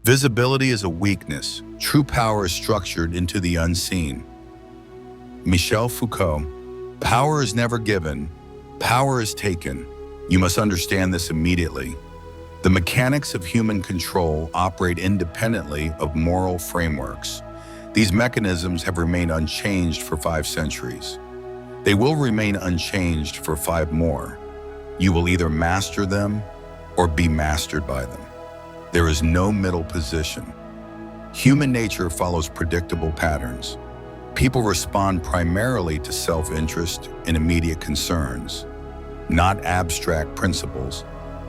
Visibility is a weakness. True power is structured into the unseen. Michel Foucault. Power is never given. Power is taken. You must understand this immediately. The mechanics of human control operate independently of moral frameworks. These mechanisms have remained unchanged for 5 centuries. They will remain unchanged for 5 more. You will either master them or be mastered by them. There is no middle position. Human nature follows predictable patterns. People respond primarily to self-interest and immediate concerns, not abstract principles,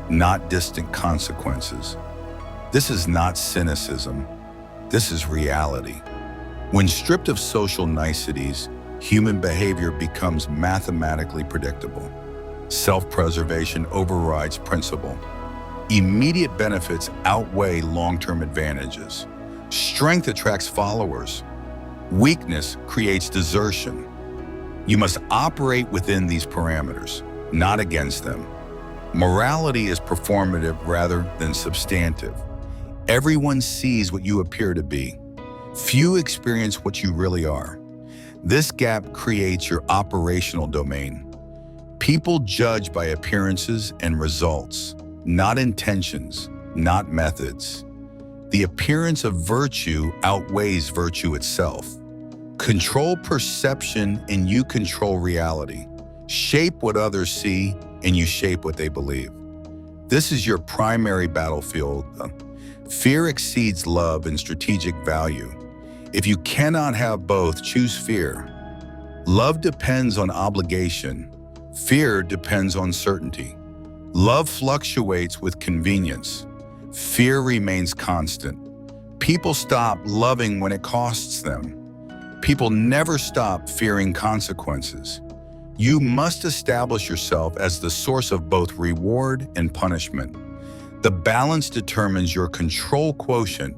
not distant consequences. This is not cynicism. This is reality. When stripped of social niceties, human behavior becomes mathematically predictable. Self-preservation overrides principle. Immediate benefits outweigh long-term advantages. Strength attracts followers. Weakness creates desertion. You must operate within these parameters, not against them. Morality is performative rather than substantive. Everyone sees what you appear to be. Few experience what you really are. This gap creates your operational domain. People judge by appearances and results, not intentions, not methods. The appearance of virtue outweighs virtue itself. Control perception and you control reality. Shape what others see and you shape what they believe. This is your primary battlefield. Fear exceeds love in strategic value. If you cannot have both, choose fear. Love depends on obligation. Fear depends on certainty. Love fluctuates with convenience. Fear remains constant. People stop loving when it costs them. People never stop fearing consequences. You must establish yourself as the source of both reward and punishment. The balance determines your control quotient.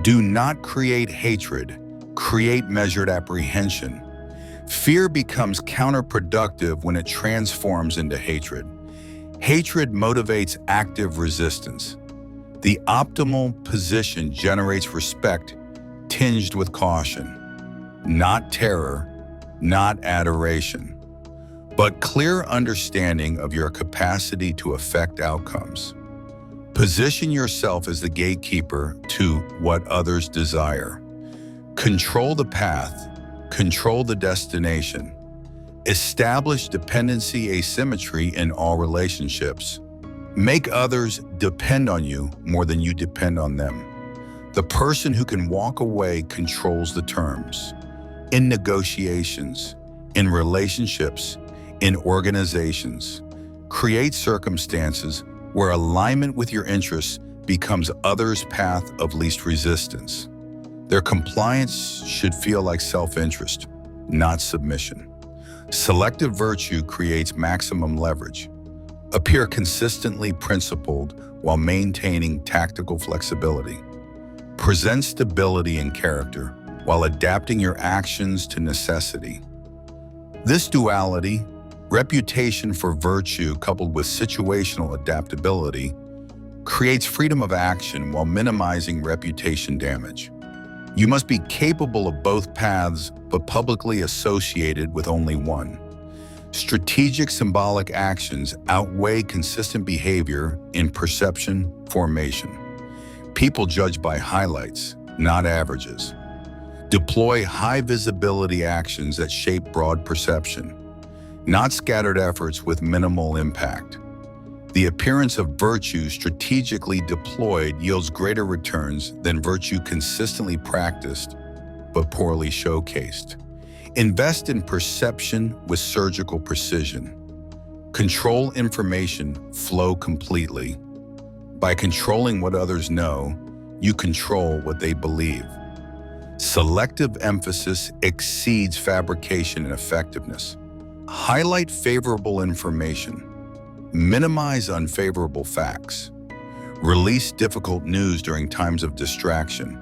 Do not create hatred, create measured apprehension. Fear becomes counterproductive when it transforms into hatred. Hatred motivates active resistance. The optimal position generates respect tinged with caution, not terror, not adoration, but clear understanding of your capacity to affect outcomes. Position yourself as the gatekeeper to what others desire. Control the path, control the destination. Establish dependency asymmetry in all relationships. Make others depend on you more than you depend on them. The person who can walk away controls the terms. In negotiations, in relationships, in organizations, create circumstances where alignment with your interests becomes others' path of least resistance. Their compliance should feel like self-interest, not submission. Selective virtue creates maximum leverage. Appear consistently principled while maintaining tactical flexibility. Present stability and character while adapting your actions to necessity. This duality, reputation for virtue coupled with situational adaptability, creates freedom of action while minimizing reputation damage. You must be capable of both paths, but publicly associated with only one. Strategic symbolic actions outweigh consistent behavior in perception formation. People judge by highlights, not averages. Deploy high visibility actions that shape broad perception, not scattered efforts with minimal impact. The appearance of virtue strategically deployed yields greater returns than virtue consistently practiced but poorly showcased. Invest in perception with surgical precision. Control information flow completely. By controlling what others know, you control what they believe. Selective emphasis exceeds fabrication and effectiveness. Highlight favorable information. Minimize unfavorable facts. Release difficult news during times of distraction.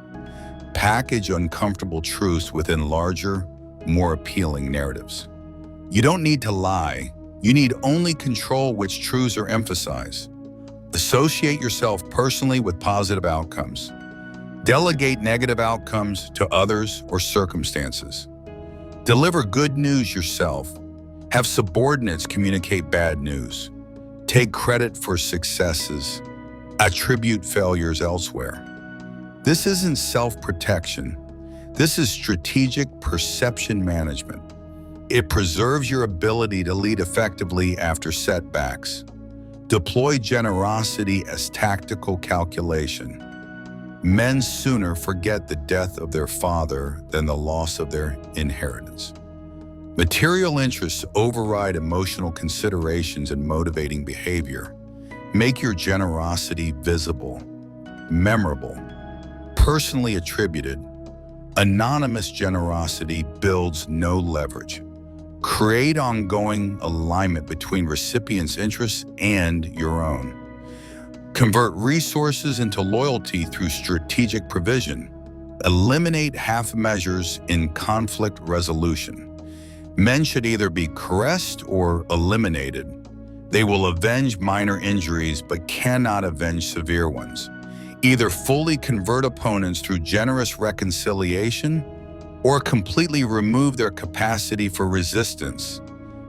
Package uncomfortable truths within larger, more appealing narratives. You don't need to lie. You need only control which truths are emphasized. Associate yourself personally with positive outcomes. Delegate negative outcomes to others or circumstances. Deliver good news yourself. Have subordinates communicate bad news. Take credit for successes. Attribute failures elsewhere. This isn't self-protection. This is strategic perception management. It preserves your ability to lead effectively after setbacks. Deploy generosity as tactical calculation. Men sooner forget the death of their father than the loss of their inheritance. Material interests override emotional considerations and motivating behavior. Make your generosity visible, memorable, personally attributed. Anonymous generosity builds no leverage. Create ongoing alignment between recipients' interests and your own. Convert resources into loyalty through strategic provision. Eliminate half measures in conflict resolution. Men should either be caressed or eliminated. They will avenge minor injuries but cannot avenge severe ones. Either fully convert opponents through generous reconciliation or completely remove their capacity for resistance.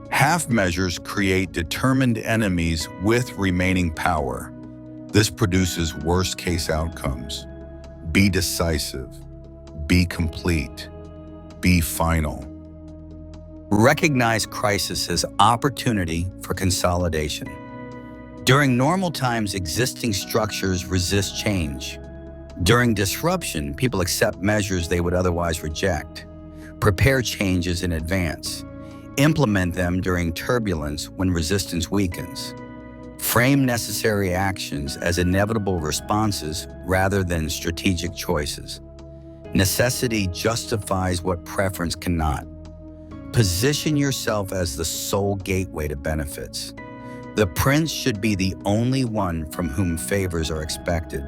Half measures create determined enemies with remaining power. This produces worst-case outcomes. Be decisive. Be complete. Be final. Recognize crisis as opportunity for consolidation. During normal times, existing structures resist change. During disruption, people accept measures they would otherwise reject. Prepare changes in advance. Implement them during turbulence when resistance weakens. Frame necessary actions as inevitable responses rather than strategic choices. Necessity justifies what preference cannot. Position yourself as the sole gateway to benefits. The prince should be the only one from whom favors are expected.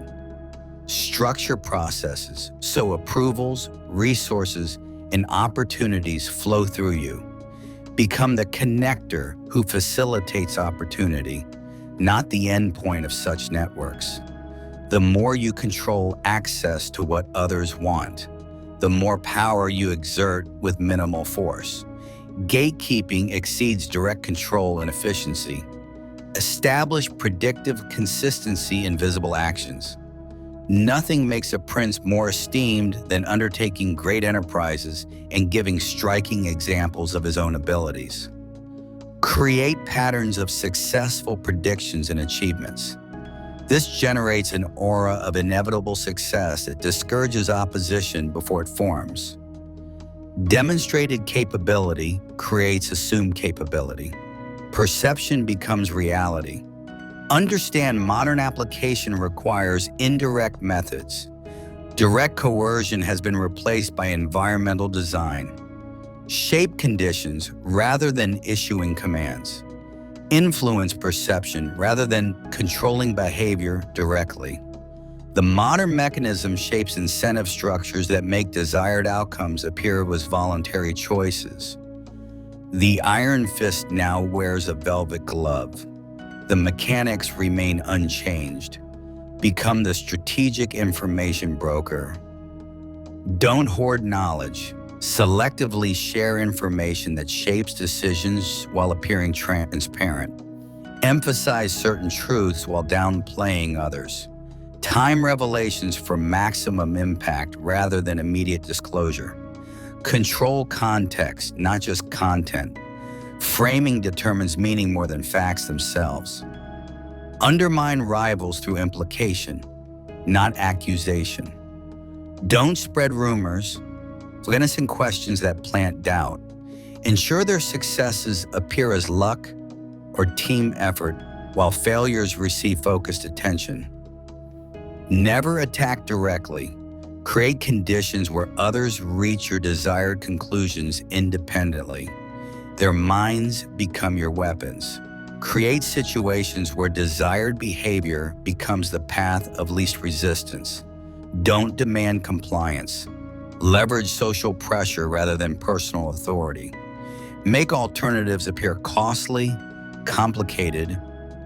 Structure processes so approvals, resources, and opportunities flow through you. Become the connector who facilitates opportunity, not the endpoint of such networks. The more you control access to what others want, the more power you exert with minimal force. Gatekeeping exceeds direct control and efficiency. Establish predictive consistency in visible actions. Nothing makes a prince more esteemed than undertaking great enterprises and giving striking examples of his own abilities. Create patterns of successful predictions and achievements. This generates an aura of inevitable success that discourages opposition before it forms. Demonstrated capability creates assumed capability. Perception becomes reality. Understand modern application requires indirect methods. Direct coercion has been replaced by environmental design. Shape conditions rather than issuing commands. Influence perception rather than controlling behavior directly. The modern mechanism shapes incentive structures that make desired outcomes appear as voluntary choices. The iron fist now wears a velvet glove. The mechanics remain unchanged. Become the strategic information broker. Don't hoard knowledge. Selectively share information that shapes decisions while appearing transparent. Emphasize certain truths while downplaying others. Time revelations for maximum impact rather than immediate disclosure. Control context, not just content. Framing determines meaning more than facts themselves. Undermine rivals through implication, not accusation. Don't spread rumors. Innocent questions that plant doubt. Ensure their successes appear as luck or team effort, while failures receive focused attention. Never attack directly. Create conditions where others reach your desired conclusions independently. Their minds become your weapons. Create situations where desired behavior becomes the path of least resistance. Don't demand compliance. Leverage social pressure rather than personal authority. Make alternatives appear costly, complicated,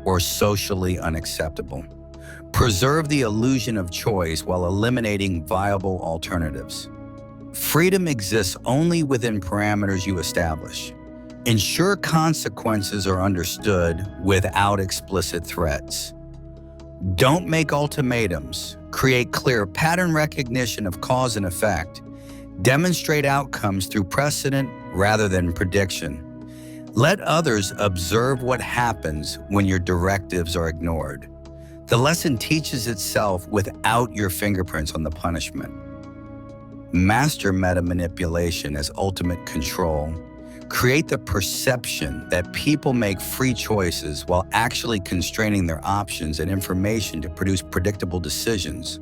or socially unacceptable. Preserve the illusion of choice while eliminating viable alternatives. Freedom exists only within parameters you establish. Ensure consequences are understood without explicit threats. Don't make ultimatums. Create clear pattern recognition of cause and effect. Demonstrate outcomes through precedent rather than prediction. Let others observe what happens when your directives are ignored. The lesson teaches itself without your fingerprints on the punishment. Master meta-manipulation as ultimate control. Create the perception that people make free choices while actually constraining their options and information to produce predictable decisions.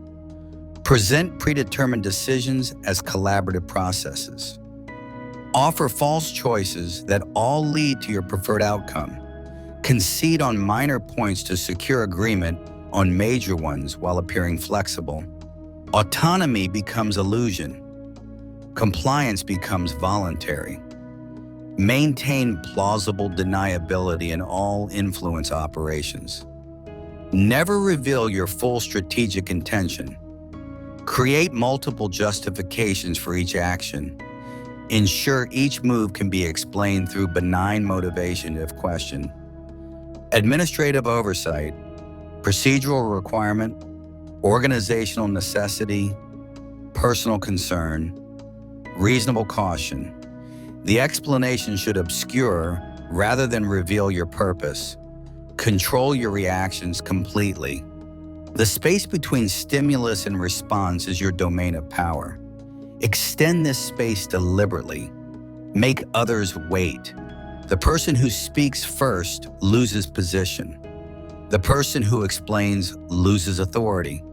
Present predetermined decisions as collaborative processes. Offer false choices that all lead to your preferred outcome. Concede on minor points to secure agreement on major ones while appearing flexible. Autonomy becomes illusion. Compliance becomes voluntary. Maintain plausible deniability in all influence operations. Never reveal your full strategic intention. Create multiple justifications for each action. Ensure each move can be explained through benign motivation if questioned. Administrative oversight, procedural requirement, organizational necessity, personal concern, reasonable caution. The explanation should obscure rather than reveal your purpose. Control your reactions completely. The space between stimulus and response is your domain of power. Extend this space deliberately. Make others wait. The person who speaks first loses position. The person who explains loses authority.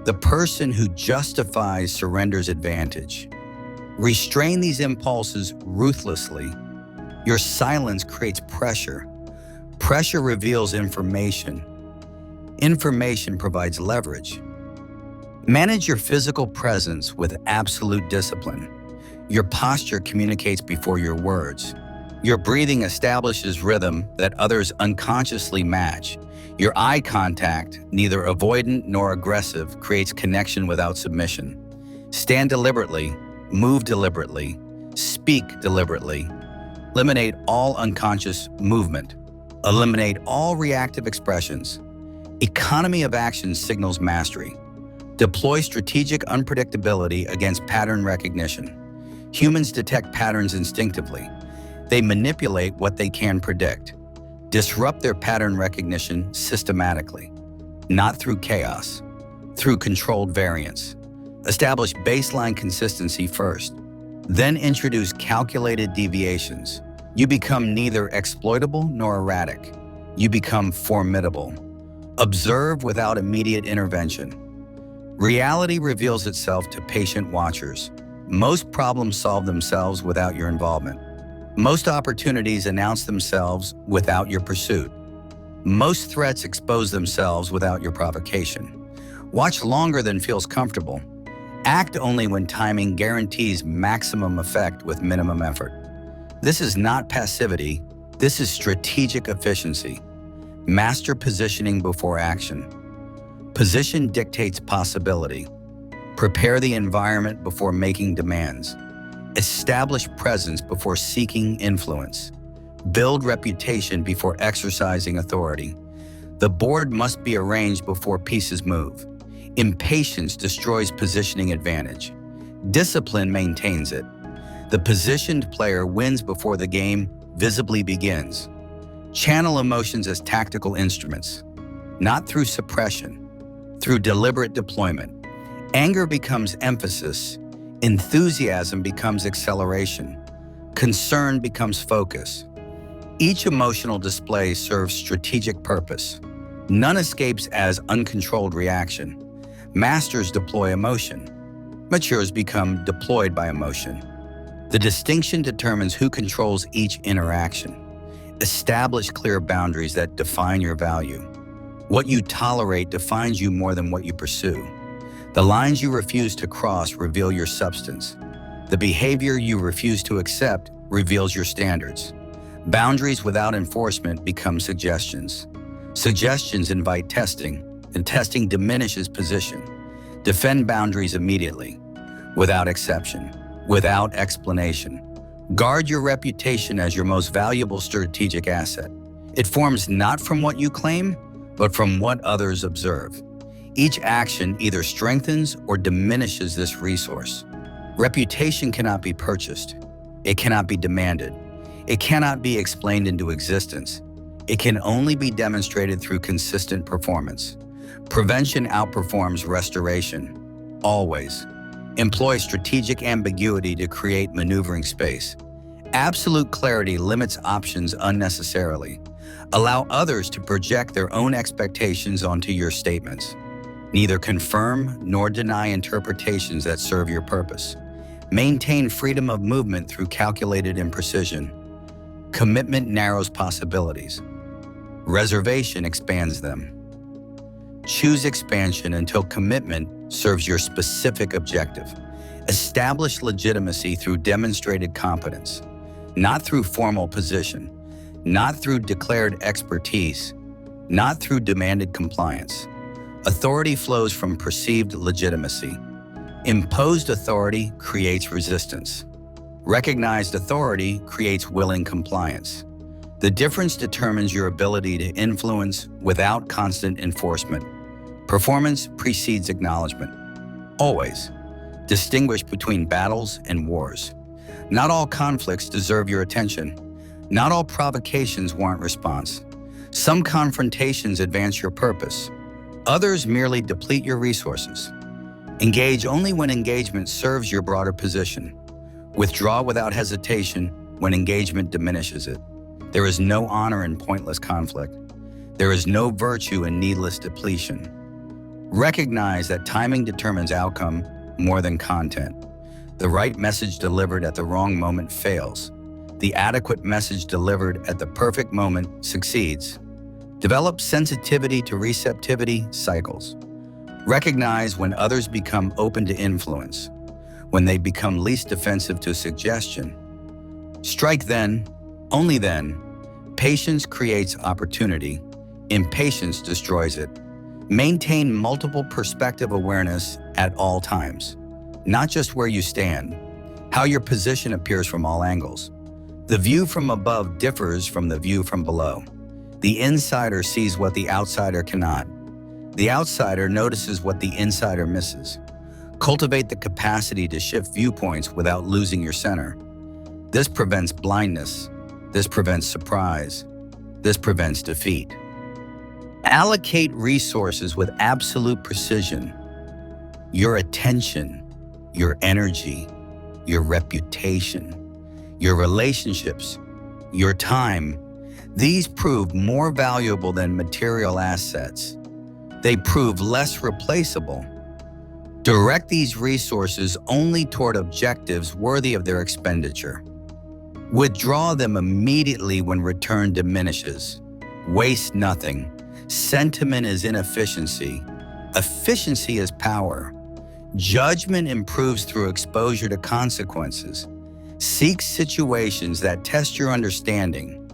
The person who justifies surrenders advantage. Restrain these impulses ruthlessly. Your silence creates pressure. Pressure reveals information. Information provides leverage. Manage your physical presence with absolute discipline. Your posture communicates before your words. Your breathing establishes rhythm that others unconsciously match. Your eye contact, neither avoidant nor aggressive, creates connection without submission. Stand deliberately. Move deliberately. Speak deliberately. Eliminate all unconscious movement. Eliminate all reactive expressions. Economy of action signals mastery. Deploy strategic unpredictability against pattern recognition. Humans detect patterns instinctively. They manipulate what they can predict. Disrupt their pattern recognition systematically, not through chaos, through controlled variance. Establish baseline consistency first, then introduce calculated deviations. You become neither exploitable nor erratic. You become formidable. Observe without immediate intervention. Reality reveals itself to patient watchers. Most problems solve themselves without your involvement. Most opportunities announce themselves without your pursuit. Most threats expose themselves without your provocation. Watch longer than feels comfortable. Act only when timing guarantees maximum effect with minimum effort. This is not passivity. This is strategic efficiency. Master positioning before action. Position dictates possibility. Prepare the environment before making demands. Establish presence before seeking influence. Build reputation before exercising authority. The board must be arranged before pieces move. Impatience destroys positioning advantage. Discipline maintains it. The positioned player wins before the game visibly begins. Channel emotions as tactical instruments, not through suppression, through deliberate deployment. Anger becomes emphasis. Enthusiasm becomes acceleration. Concern becomes focus. Each emotional display serves strategic purpose. None escapes as uncontrolled reaction. Masters deploy emotion. Matures become deployed by emotion. The distinction determines who controls each interaction. Establish clear boundaries that define your value. What you tolerate defines you more than what you pursue. The lines you refuse to cross reveal your substance. The behavior you refuse to accept reveals your standards. Boundaries without enforcement become suggestions. Suggestions invite testing. Contesting diminishes position. Defend boundaries immediately, without exception, without explanation. Guard your reputation as your most valuable strategic asset. It forms not from what you claim, but from what others observe. Each action either strengthens or diminishes this resource. Reputation cannot be purchased. It cannot be demanded. It cannot be explained into existence. It can only be demonstrated through consistent performance. Prevention outperforms restoration, always. Employ strategic ambiguity to create maneuvering space. Absolute clarity limits options unnecessarily. Allow others to project their own expectations onto your statements. Neither confirm nor deny interpretations that serve your purpose. Maintain freedom of movement through calculated imprecision. Commitment narrows possibilities. Reservation expands them. Choose expansion until commitment serves your specific objective. Establish legitimacy through demonstrated competence, not through formal position, not through declared expertise, not through demanded compliance. Authority flows from perceived legitimacy. Imposed authority creates resistance. Recognized authority creates willing compliance. The difference determines your ability to influence without constant enforcement. Performance precedes acknowledgement. Always. Distinguish between battles and wars. Not all conflicts deserve your attention. Not all provocations warrant response. Some confrontations advance your purpose. Others merely deplete your resources. Engage only when engagement serves your broader position. Withdraw without hesitation when engagement diminishes it. There is no honor in pointless conflict. There is no virtue in needless depletion. Recognize that timing determines outcome more than content. The right message delivered at the wrong moment fails. The adequate message delivered at the perfect moment succeeds. Develop sensitivity to receptivity cycles. Recognize when others become open to influence, when they become least defensive to suggestion. Strike then, only then. Patience creates opportunity. Impatience destroys it. Maintain multiple perspective awareness at all times, not just where you stand, how your position appears from all angles. The view from above differs from the view from below. The insider sees what the outsider cannot. The outsider notices what the insider misses. Cultivate the capacity to shift viewpoints without losing your center. This prevents blindness. This prevents surprise. This prevents defeat. Allocate resources with absolute precision. Your attention, your energy, your reputation, your relationships, your time. These prove more valuable than material assets. They prove less replaceable. Direct these resources only toward objectives worthy of their expenditure. Withdraw them immediately when return diminishes. Waste nothing. Sentiment is inefficiency. Efficiency is power. Judgment improves through exposure to consequences. Seek situations that test your understanding,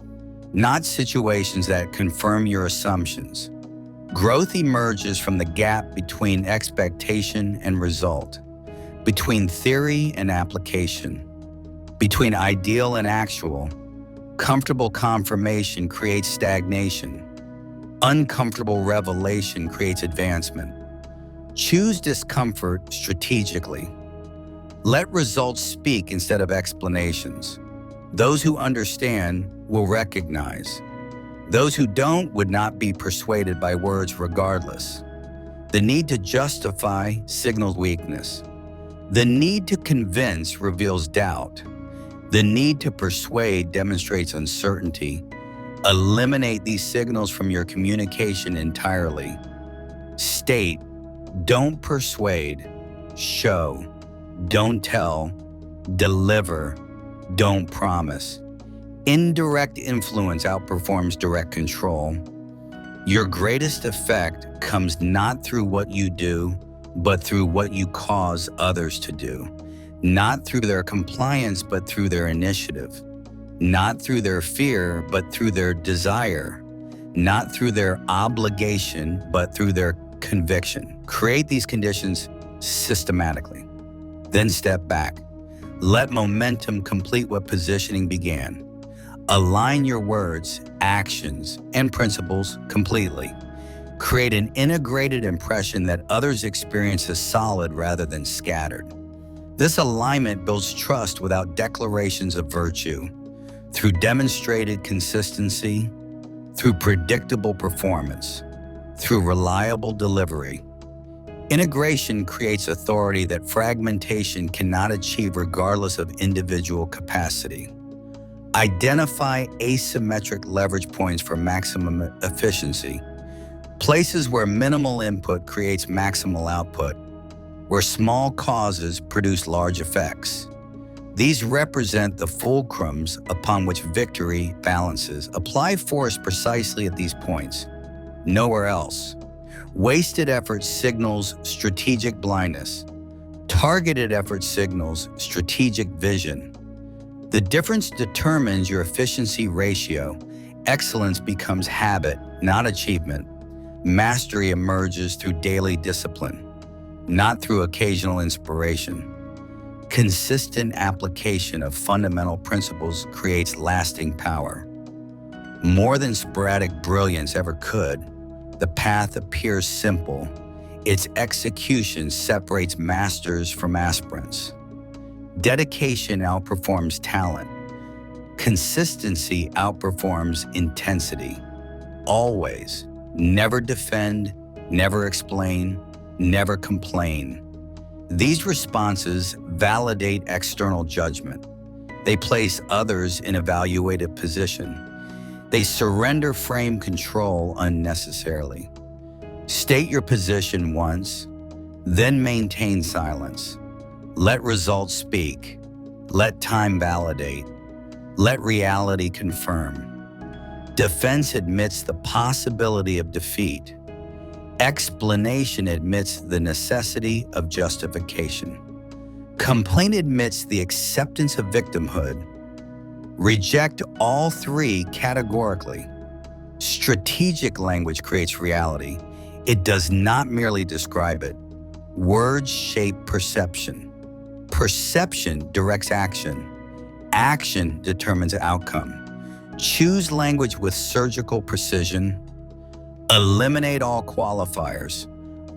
not situations that confirm your assumptions. Growth emerges from the gap between expectation and result, between theory and application, between ideal and actual. Comfortable confirmation creates stagnation. Uncomfortable revelation creates advancement. Choose discomfort strategically. Let results speak instead of explanations. Those who understand will recognize. Those who don't would not be persuaded by words regardless. The need to justify signals weakness. The need to convince reveals doubt. The need to persuade demonstrates uncertainty. Eliminate these signals from your communication entirely. State, don't persuade. Show, don't tell. Deliver, don't promise. Indirect influence outperforms direct control. Your greatest effect comes not through what you do, but through what you cause others to do. Not through their compliance, but through their initiative. Not through their fear, but through their desire. Not through their obligation, but through their conviction. Create these conditions systematically. Then step back. Let momentum complete what positioning began. Align your words, actions, and principles completely. Create an integrated impression that others experience as solid rather than scattered. This alignment builds trust without declarations of virtue, through demonstrated consistency, through predictable performance, through reliable delivery. Integration creates authority that fragmentation cannot achieve regardless of individual capacity. Identify asymmetric leverage points for maximum efficiency. Places where minimal input creates maximal output, where small causes produce large effects. These represent the fulcrums upon which victory balances. Apply force precisely at these points, nowhere else. Wasted effort signals strategic blindness. Targeted effort signals strategic vision. The difference determines your efficiency ratio. Excellence becomes habit, not achievement. Mastery emerges through daily discipline, not through occasional inspiration. Consistent application of fundamental principles creates lasting power. More than sporadic brilliance ever could, the path appears simple. Its execution separates masters from aspirants. Dedication outperforms talent. Consistency outperforms intensity. Always. Never defend, never explain, never complain. These responses validate external judgment. They place others in evaluated position. They surrender frame control unnecessarily. State your position once, then maintain silence. Let results speak. Let time validate. Let reality confirm. Defense admits the possibility of defeat. Explanation admits the necessity of justification. Complaint admits the acceptance of victimhood. Reject all three categorically. Strategic language creates reality. It does not merely describe it. Words shape perception. Perception directs action. Action determines outcome. Choose language with surgical precision. Eliminate all qualifiers.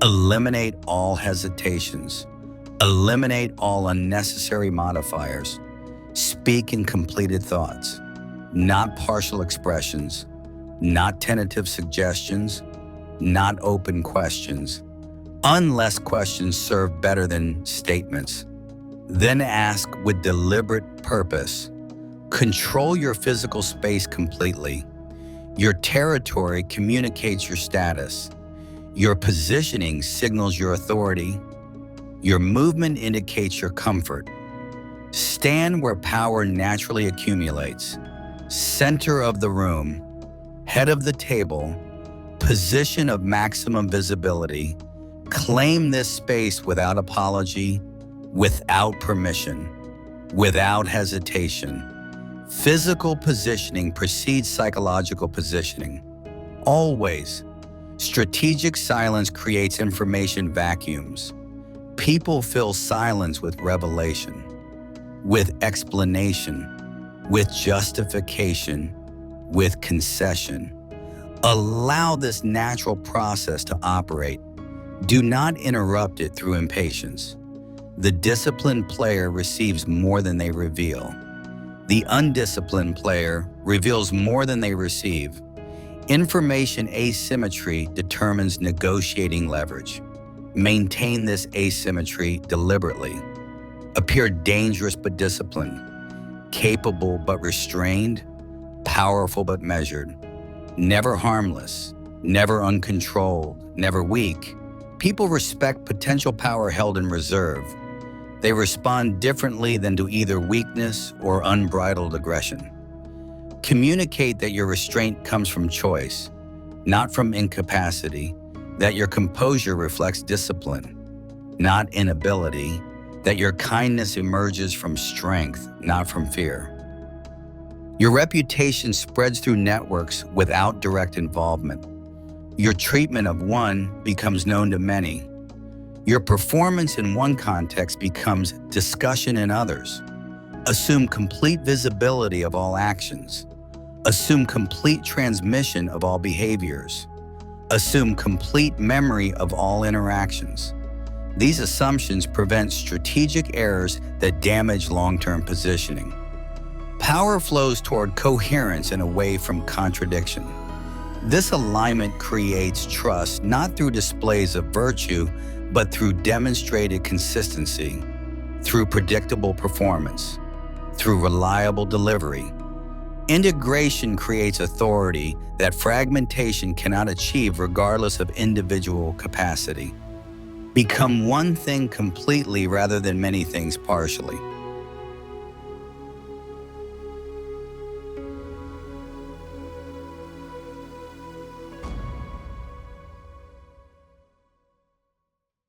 Eliminate all hesitations. Eliminate all unnecessary modifiers. Speak in completed thoughts, not partial expressions, not tentative suggestions, not open questions, unless questions serve better than statements. Then ask with deliberate purpose. Control your physical space completely. Your territory communicates your status. Your positioning signals your authority. Your movement indicates your comfort. Stand where power naturally accumulates. Center of the room, head of the table, position of maximum visibility. Claim this space without apology, without permission, without hesitation. Physical positioning precedes psychological positioning. Always. Strategic silence creates information vacuums. People fill silence with revelation, with explanation, with justification, with concession. Allow this natural process to operate. Do not interrupt it through impatience. The disciplined player receives more than they reveal. The undisciplined player reveals more than they receive. Information asymmetry determines negotiating leverage. Maintain this asymmetry deliberately. Appear dangerous but disciplined, capable but restrained, powerful but measured. Never harmless, never uncontrolled, never weak. People respect potential power held in reserve. They respond differently than to either weakness or unbridled aggression. Communicate that your restraint comes from choice, not from incapacity, that your composure reflects discipline, not inability, that your kindness emerges from strength, not from fear. Your reputation spreads through networks without direct involvement. Your treatment of one becomes known to many. Your performance in one context becomes discussion in others. Assume complete visibility of all actions. Assume complete transmission of all behaviors. Assume complete memory of all interactions. These assumptions prevent strategic errors that damage long-term positioning. Power flows toward coherence and away from contradiction. This alignment creates trust not through displays of virtue, but through demonstrated consistency, through predictable performance, through reliable delivery. Integration creates authority that fragmentation cannot achieve regardless of individual capacity. Become one thing completely rather than many things partially.